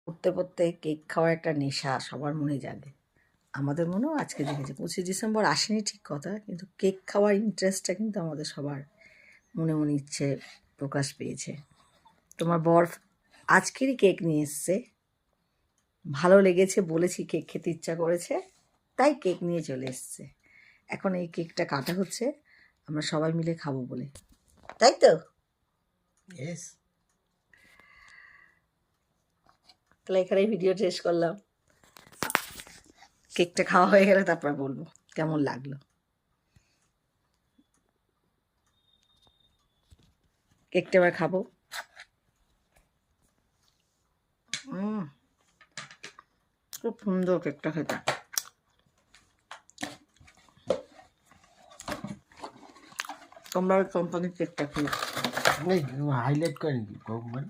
পড়তে পড়তে কেক খাওয়ার একটা নেশা সবার মনে জাগে। আমাদের মনেও আজকে জেগেছে। 25 ডিসেম্বর আসেনি ঠিক কথা, কিন্তু কেক খাওয়ার ইন্টারেস্টটা কিন্তু আমাদের সবার মনে মনে ইচ্ছে প্রকাশ পেয়েছে। তোমার বর আজকেরই কেক নিয়ে এসছে, ভালো লেগেছে বলেছি, কেক খেতে ইচ্ছা করেছে, তাই কেক নিয়ে চলে এসছে। এখন এই কেকটা কাটা হচ্ছে, আমরা সবাই মিলে খাবো বলে, তাই তো? ইয়েস। তাহলে এখানেই ভিডিও শেষ করলাম। কেকটা খাওয়া হয়ে গেলে তারপর বলবো কেমন লাগলো। কেকটা এবার খাবো। খুব সুন্দর কেকটা খেতে। তোমরা ওই কোম্পানির কেকটা খেয়ে হাইলাইট করেন কি কোম্পানি?